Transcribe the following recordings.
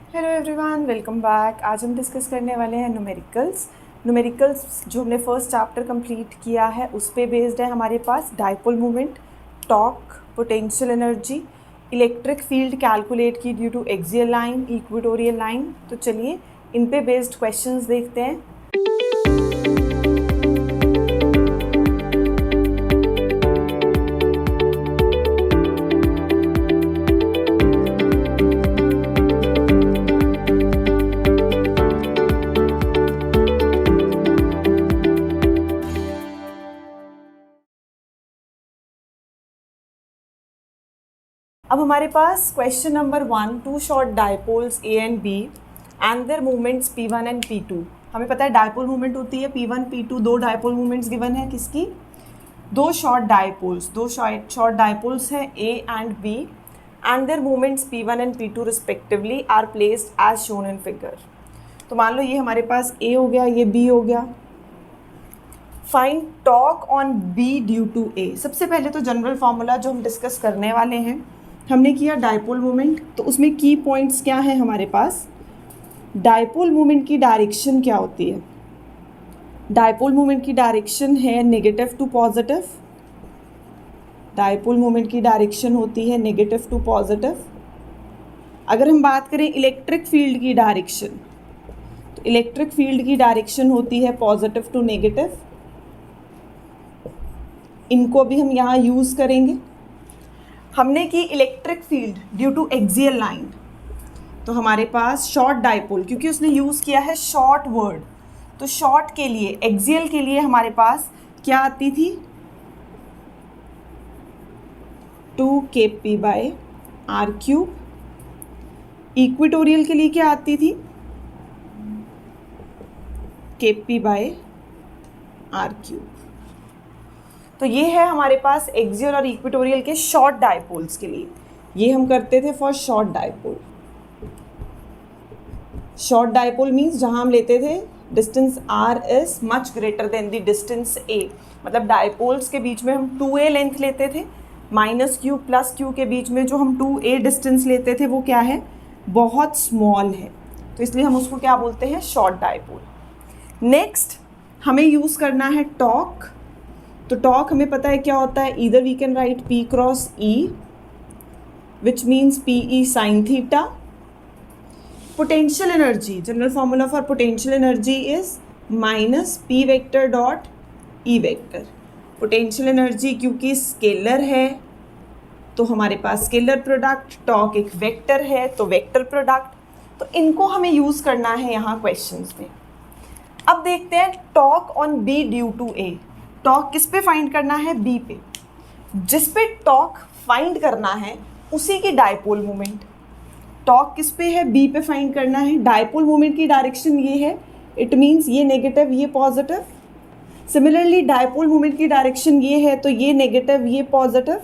Hello everyone, welcome back. आज हम discuss करने वाले हैं न्यूमेरिकल्स जो हमने फर्स्ट चैप्टर कंप्लीट किया है उस पे बेस्ड है हमारे पास dipole moment, torque, potential energy, electric field calculate की due to axial line, equatorial line. तो चलिए इन पे बेस्ड क्वेश्चंस देखते हैं। अब हमारे पास question number 1, two short dipoles A and B and their movements P1 and P2। हमें पता है डायपोल मूवमेंट होती है P1 P2, दो डायपोल मूवमेंट्स गिवन है किसकी, दो शॉर्ट डायपोल्स हैं A and B and their movements P1 and P2 respectively are placed as shown in figure. तो मान लो ये हमारे पास A हो गया, ये B हो गया। Find torque on B due to A। सबसे पहले तो जनरल फॉर्मूला जो हम डिस्कस करने वाले हैं, हमने किया डायपोल मोमेंट, तो उसमें की पॉइंट्स क्या हैं हमारे पास। डायपोल मोमेंट की डायरेक्शन क्या होती है, डायपोल मोमेंट की डायरेक्शन है negative to positive. Dipole moment की डायरेक्शन होती है नेगेटिव टू पॉजिटिव। अगर हम बात करें इलेक्ट्रिक फील्ड की डायरेक्शन, तो इलेक्ट्रिक फील्ड की डायरेक्शन होती है पॉजिटिव टू नेगेटिव। इनको भी हम यहाँ यूज़ करेंगे। हमने की electric field due to axial line, तो हमारे पास शॉर्ट डायपोल, क्योंकि उसने यूज़ किया है शॉर्ट वर्ड, तो शॉर्ट के लिए, एक्सियल के लिए हमारे पास क्या आती थी, 2kp/r³। इक्वेटोरियल के लिए क्या आती थी, kp/r³। तो ये है हमारे पास एक्सियल और इक्वेटोरियल के शॉर्ट डायपोल्स के लिए। ये हम करते थे for short dipole. Short dipole means जहाँ हम लेते थे distance r is much greater than the distance a, मतलब डायपोल्स के बीच में हम 2a लेंथ लेते थे, -q + q के बीच में जो हम 2a डिस्टेंस लेते थे वो क्या है, बहुत स्मॉल है, तो इसलिए हम उसको क्या बोलते हैं, शॉर्ट डायपोल। नेक्स्ट हमें यूज़ करना है टॉर्क। तो टॉर्क हमें पता है क्या होता है, either we can write P cross E which means PE sin थीटा। Potential energy, general formula for potential energy is -P vector dot E vector. Potential energy क्योंकि स्केलर है तो हमारे पास स्केलर प्रोडक्ट, टॉर्क एक वेक्टर है तो vector product. तो इनको हमें यूज़ करना है यहाँ क्वेश्चंस में। अब देखते हैं torque on B due to A। Torque किस पे फाइंड करना है, B पे। जिस पे टॉर्क फाइंड करना है उसी की डायपोल मोमेंट। टॉर्क किस पे है, B पे फाइंड करना है। डायपोल मोमेंट की डायरेक्शन ये है, इट मीन्स ये नेगेटिव ये पॉजिटिव। सिमिलरली डायपोल मोमेंट की डायरेक्शन ये है तो ये नेगेटिव ये पॉजिटिव।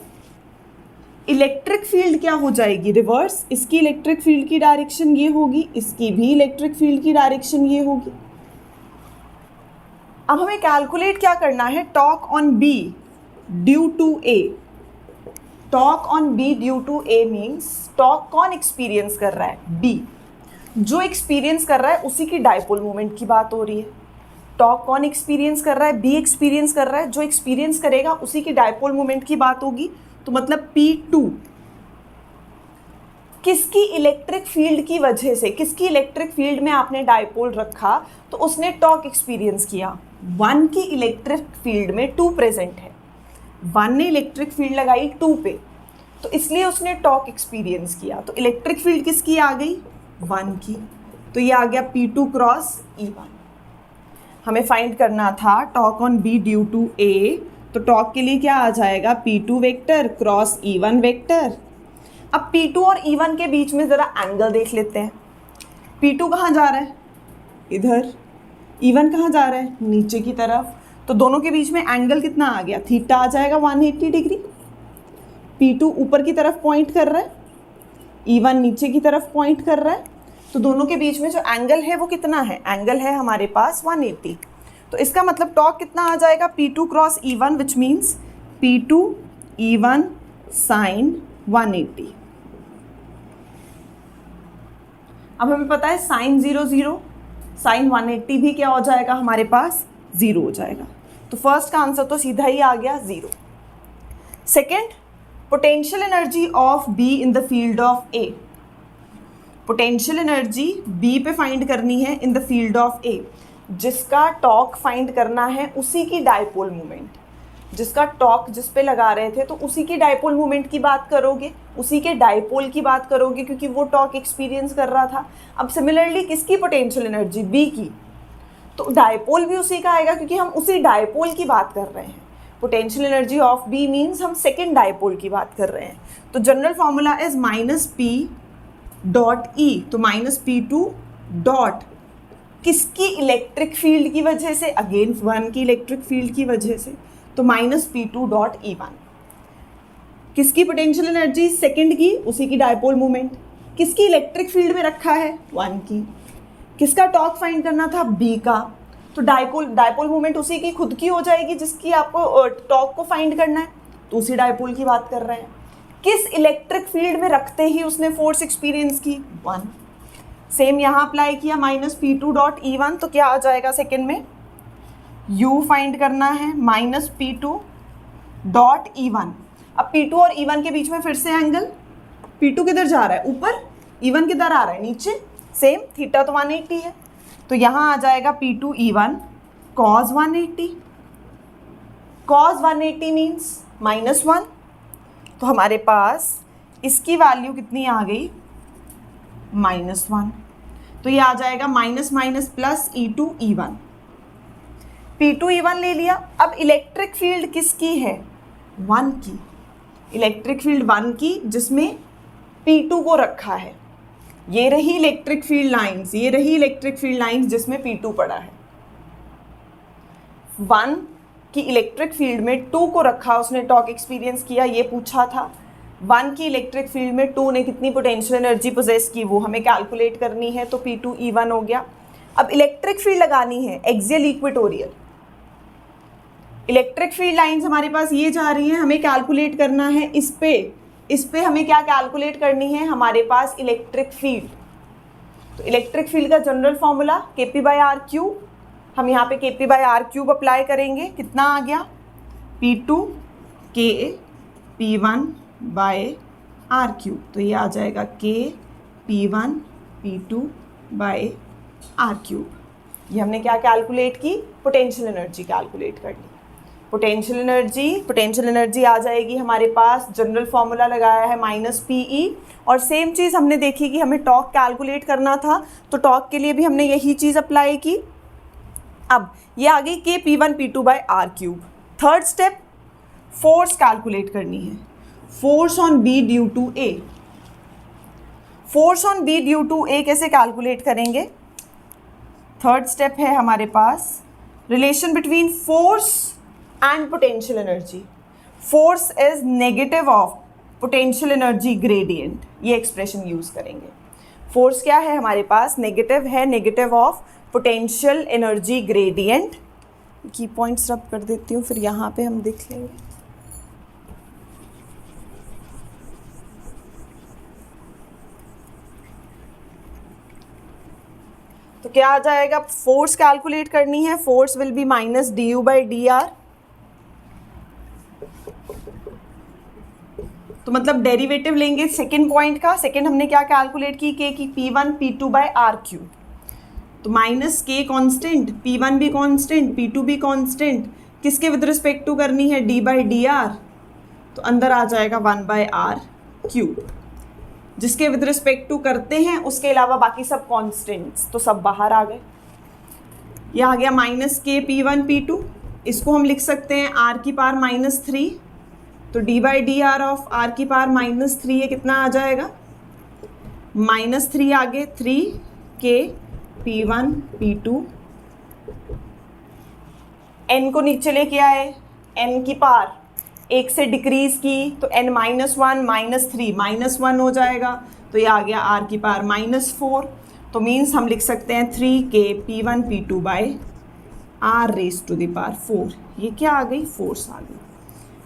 इलेक्ट्रिक फील्ड क्या हो जाएगी, रिवर्स। इसकी इलेक्ट्रिक फील्ड की डायरेक्शन ये होगी, इसकी भी इलेक्ट्रिक फील्ड की डायरेक्शन ये होगी। अब हमें कैलकुलेट क्या करना है, torque on B due to A। Torque on B due to A means torque कौन एक्सपीरियंस कर रहा है, B। जो एक्सपीरियंस कर रहा है उसी की डायपोल मोमेंट की बात हो रही है। टॉर्क कौन एक्सपीरियंस कर रहा है, B एक्सपीरियंस कर रहा है, जो एक्सपीरियंस करेगा उसी की डायपोल मोमेंट की बात होगी। तो मतलब P2 किसकी इलेक्ट्रिक फील्ड की वजह से, किसकी इलेक्ट्रिक फील्ड में आपने डायपोल रखा तो उसने टॉर्क एक्सपीरियंस किया। 1 की इलेक्ट्रिक फील्ड में 2 प्रेजेंट है, 1 ने इलेक्ट्रिक फील्ड लगाई 2 पे, तो इसलिए उसने टॉर्क एक्सपीरियंस किया। तो इलेक्ट्रिक फील्ड किसकी आ गई, 1 की, तो ये आ गया P2 क्रॉस E1। हमें फाइंड करना था torque on B due to A, तो टॉर्क के लिए क्या आ जाएगा, P2 vector cross E1 vector. अब P2 और E1 के बीच में ज़रा एंगल देख लेते हैं। P2 कहाँ जा रहा है, इधर। E1 कहाँ जा रहा है, नीचे की तरफ। तो दोनों के बीच में एंगल कितना आ गया, थीटा आ जाएगा 180 डिग्री। P2 ऊपर की तरफ पॉइंट कर रहा है, E1 नीचे की तरफ पॉइंट कर रहा है, तो दोनों के बीच में जो एंगल है वो कितना है, एंगल है हमारे पास 180। तो इसका मतलब टॉर्क कितना आ जाएगा, P2 cross E1 which means P2 E1 sin 180। अब हमें पता है साइन 0 0, साइन 180 भी क्या हो जाएगा हमारे पास 0 हो जाएगा। तो फर्स्ट का आंसर तो सीधा ही आ गया 0। Second, potential energy of B in the field of A. Potential energy B पे फाइंड करनी है in the field of A. जिसका टॉर्क फाइंड करना है उसी की डायपोल मोमेंट, जिसका टॉर्क जिस पे लगा रहे थे तो उसी की डायपोल मोमेंट की बात करोगे, उसी के डायपोल की बात करोगे क्योंकि वो टॉर्क एक्सपीरियंस कर रहा था। अब सिमिलरली किसकी पोटेंशियल एनर्जी, बी की, तो डायपोल भी उसी का आएगा क्योंकि हम उसी डायपोल की बात कर रहे हैं। Potential energy of B means हम सेकेंड डायपोल की बात कर रहे हैं। तो general formula is minus P dot E, तो माइनस पी टू डॉट किसकी इलेक्ट्रिक फील्ड की वजह से, अगेन 1 की इलेक्ट्रिक फील्ड की वजह से, तो minus P two dot E 1। किसकी पोटेंशियल एनर्जी, सेकेंड की, उसी की डायपोल मोमेंट। किसकी इलेक्ट्रिक फील्ड में रखा है, 1 की। किसका टॉर्क फाइंड करना था, बी का, तो डायपोल मोमेंट उसी की खुद की हो जाएगी जिसकी आपको टॉर्क को फाइंड करना है, तो उसी डायपोल की बात कर रहे हैं। किस इलेक्ट्रिक फील्ड में रखते ही उसने फोर्स एक्सपीरियंस की, 1। सेम यहाँ अप्लाई किया minus P two dot E 1, तो क्या आ जाएगा सेकेंड में, u फाइंड करना है minus P two dot E 1। अब P2 और E1 के बीच में फिर से एंगल, P2 किधर जा रहा है, ऊपर, E1 किधर आ रहा है, नीचे। सेम, थीटा तो 180 है, तो यहाँ आ जाएगा P2 E1 cos 180। cos 180 means -1, तो हमारे पास इसकी वैल्यू कितनी आ गई, -1। तो ये आ जाएगा minus minus plus E2 E1। P2 E1 ले लिया। अब इलेक्ट्रिक फील्ड किसकी है, 1 की। इलेक्ट्रिक फील्ड 1 की जिसमें P2 को रखा है। ये रही इलेक्ट्रिक फील्ड लाइंस, ये रही इलेक्ट्रिक फील्ड लाइंस जिसमें P2 पड़ा है। 1 की इलेक्ट्रिक फील्ड में 2 को रखा, उसने टॉर्क एक्सपीरियंस किया, ये पूछा था। 1 की इलेक्ट्रिक फील्ड में 2 ने कितनी पोटेंशियल एनर्जी पोजेस की वो हमें कैलकुलेट करनी है, तो P2 E1 हो गया। अब इलेक्ट्रिक फील्ड लगानी है axial equatorial. Electric field lines हमारे पास ये जा रही हैं, हमें कैलकुलेट करना है इस पे हमें क्या कैलकुलेट करनी है, हमारे पास इलेक्ट्रिक फील्ड। तो इलेक्ट्रिक फील्ड का जनरल फॉर्मूला Kp/r³। हम यहाँ पे Kp/r³ अप्लाई करेंगे, कितना आ गया, P2 K P1/r³। तो ये आ जाएगा K P1 P2/r³। ये हमने क्या कैलकुलेट की, पोटेंशियल एनर्जी कैलकुलेट कर ली। पोटेंशियल एनर्जी आ जाएगी हमारे पास, जनरल फॉर्मूला लगाया है -PE। और सेम चीज़ हमने देखी कि हमें टॉर्क कैलकुलेट करना था, तो टॉर्क के लिए भी हमने यही चीज़ अप्लाई की। अब ये आ गई K P1 P2/r³। Third step, force calculate करनी है, force on B due to A। Force on B due to A कैसे कैलकुलेट करेंगे, थर्ड स्टेप है हमारे पास relation between force and potential energy. Force is negative of potential energy gradient, ये expression use करेंगे। Force क्या है हमारे पास, नेगेटिव है, negative of potential energy gradient. की पॉइंट्स रब कर देती हूँ, फिर यहाँ पे हम देख लेंगे। तो क्या आ जाएगा, फोर्स कैलकुलेट करनी है, फोर्स विल बी -du/dr। तो मतलब डेरिवेटिव लेंगे सेकेंड पॉइंट का। सेकेंड हमने क्या कैलकुलेट की, K की P1 P2/r³। तो -K कांस्टेंट, P1 भी कांस्टेंट, P2 भी कांस्टेंट, किसके विद रिस्पेक्ट टू करनी है, d/dr। तो अंदर आ जाएगा 1/r³। जिसके विद रिस्पेक्ट टू करते हैं उसके अलावा बाकी सब कांस्टेंट्स, तो सब बाहर आ गए। ये आ गया -K P1 P2। इसको हम लिख सकते हैं r⁻³ तो d/dr ऑफ r⁻³ ये कितना आ जाएगा, -3 आगे 3K P1 P2। n को नीचे लेके आए, n की पार 1 से डिक्रीज की तो n -1 -3 -1 हो जाएगा, तो ये आ गया r⁻⁻⁴। तो मीन्स हम लिख सकते हैं 3K P1 P2/r⁴। ये क्या आ गई, फोर्स आ गई।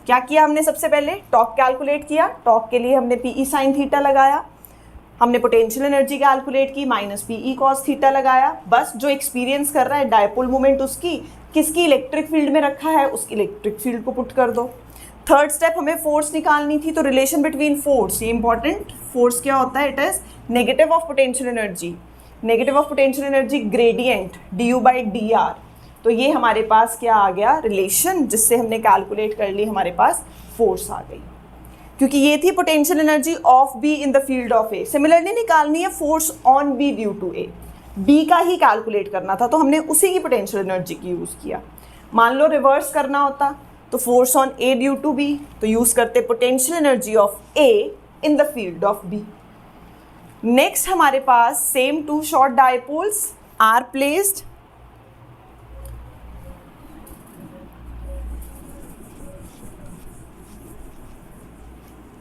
क्या किया हमने, सबसे पहले टॉर्क कैलकुलेट किया। टॉर्क के लिए हमने PE sin थीटा लगाया। हमने पोटेंशियल एनर्जी कैलकुलेट की, minus P E cos theta लगाया, बस जो एक्सपीरियंस कर रहा है डायपोल मोमेंट उसकी किसकी इलेक्ट्रिक फील्ड में रखा है उसकी इलेक्ट्रिक फील्ड को पुट कर दो। थर्ड स्टेप हमें फोर्स निकालनी थी, तो रिलेशन बिटवीन फोर्स, ये इंपॉर्टेंट, फोर्स क्या होता है, it is negative of potential energy, negative of potential energy gradient D you by D R. तो ये हमारे पास क्या आ गया रिलेशन, जिससे हमने कैलकुलेट कर ली, हमारे पास फोर्स आ गई, क्योंकि ये थी potential energy of B in the field of A. Similarly निकालनी है force on B due to A, B का ही कैलकुलेट करना था, तो हमने उसी की पोटेंशियल एनर्जी की यूज़ किया। मान लो रिवर्स करना होता तो force on A due to B, तो यूज़ करते potential energy of A in the field of B. Next हमारे पास same two short dipoles are placed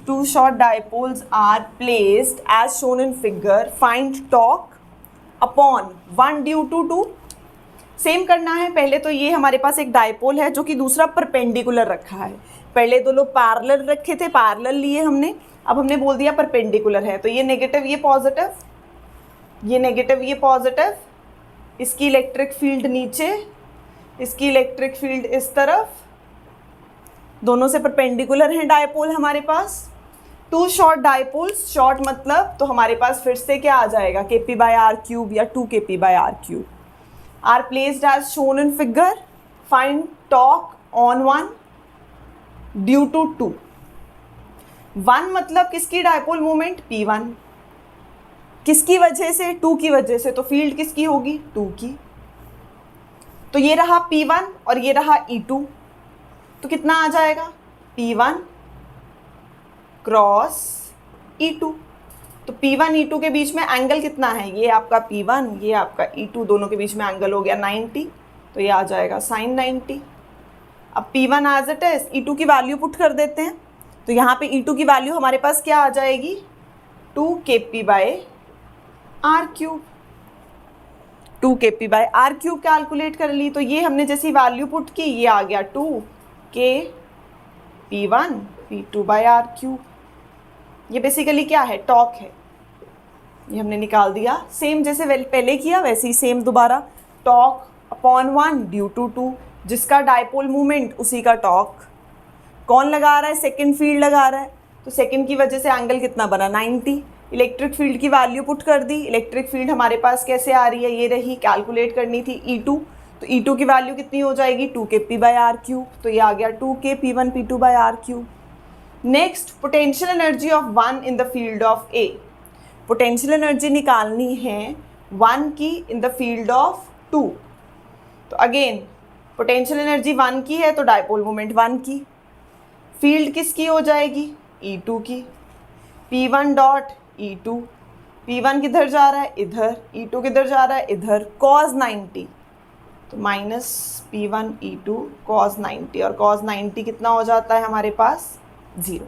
two short dipoles are placed as shown in figure. Find torque upon 1 due to 2. Same करना है, पहले तो ये हमारे पास एक dipole है जो कि दूसरा परपेंडिकुलर रखा है। पहले दो लोग पैरेलल रखे थे, पैरेलल लिए हमने, अब हमने बोल दिया परपेंडिकुलर है, तो ये नेगेटिव ये पॉजिटिव, ये नेगेटिव ये पॉजिटिव, इसकी इलेक्ट्रिक फील्ड नीचे, इसकी इलेक्ट्रिक फील्ड इस तरफ, दोनों से परपेंडिकुलर हैं डायपोल हमारे पास। टू शॉर्ट डायपोल्स, शॉर्ट मतलब तो हमारे पास फिर से क्या आ जाएगा के पी बाई आर क्यूब या 2 K P by R cube. Are placed as shown in figure, find torque on 1 due to 2। 1 मतलब किसकी डायपोल मोमेंट P1, किसकी वजह से 2 की वजह से, तो फील्ड किसकी होगी 2 की, तो ये रहा P1 और ये रहा E2, तो कितना आ जाएगा P1 क्रॉस E2। तो P1 E2 के बीच में एंगल कितना है, ये आपका P1 ये आपका E2, दोनों के बीच में एंगल हो गया 90, तो ये आ जाएगा sin 90। अब P1 as it is, E2 की वैल्यू पुट कर देते हैं, तो यहाँ पे E2 की वैल्यू हमारे पास क्या आ जाएगी 2 kp by R cube, 2 kp by R cube calculate कर ली। तो ये हमने जैसी वैल्यू पुट की, ये आ गया 2 k P1 P2 by R cube. ये बेसिकली क्या है, टॉर्क है, ये हमने निकाल दिया। सेम जैसे पहले किया वैसे ही सेम दोबारा, टॉर्क अपॉन 1 ड्यू टू 2, जिसका डायपोल मूवमेंट उसी का टॉर्क। कौन लगा रहा है, सेकंड फील्ड लगा रहा है, तो सेकंड की वजह से एंगल कितना बना 90। इलेक्ट्रिक फील्ड की वैल्यू पुट कर दी, इलेक्ट्रिक फील्ड हमारे पास कैसे आ रही है, ये रही, कैलकुलेट करनी थी E2, तो E2 की वैल्यू कितनी हो जाएगी 2 K P by R cube, तो ये आ गया 2 K P1 P2 by R cube. Next potential energy of 1 in the field of A, potential energy निकालनी है 1 की इन द फील्ड ऑफ 2। तो अगेन पोटेंशियल एनर्जी 1 की है तो डायपोल मोमेंट 1 की, फील्ड किसकी हो जाएगी E2 की, P1 डॉट E2, P1 किधर जा रहा है इधर, E2 किधर जा रहा है इधर, cos 90, तो माइनस P1 E2 cos 90, और cos 90 कितना हो जाता है हमारे पास 0।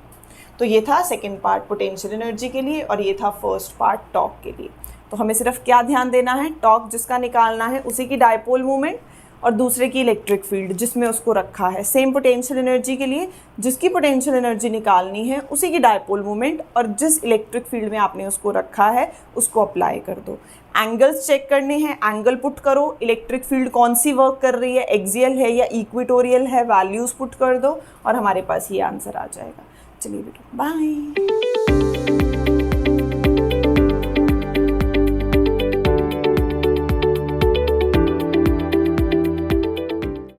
तो ये था सेकेंड पार्ट पोटेंशियल एनर्जी के लिए, और ये था फर्स्ट पार्ट टॉर्क के लिए। तो हमें सिर्फ क्या ध्यान देना है, टॉर्क जिसका निकालना है उसी की डायपोल मूवमेंट और दूसरे की इलेक्ट्रिक फील्ड जिसमें उसको रखा है। सेम पोटेंशियल एनर्जी के लिए जिसकी पोटेंशियल एनर्जी निकालनी है उसी की डायपोल मूवमेंट और जिस इलेक्ट्रिक फील्ड में आपने उसको रखा है उसको अप्लाई कर दो। एंगल्स चेक करने हैं, एंगल पुट करो, इलेक्ट्रिक फील्ड कौन सी वर्क कर रही है, एक्सियल है या इक्वेटोरियल है, वैल्यूज़ पुट कर दो और हमारे पास ये आंसर आ जाएगा। चलिए बेटा बाय।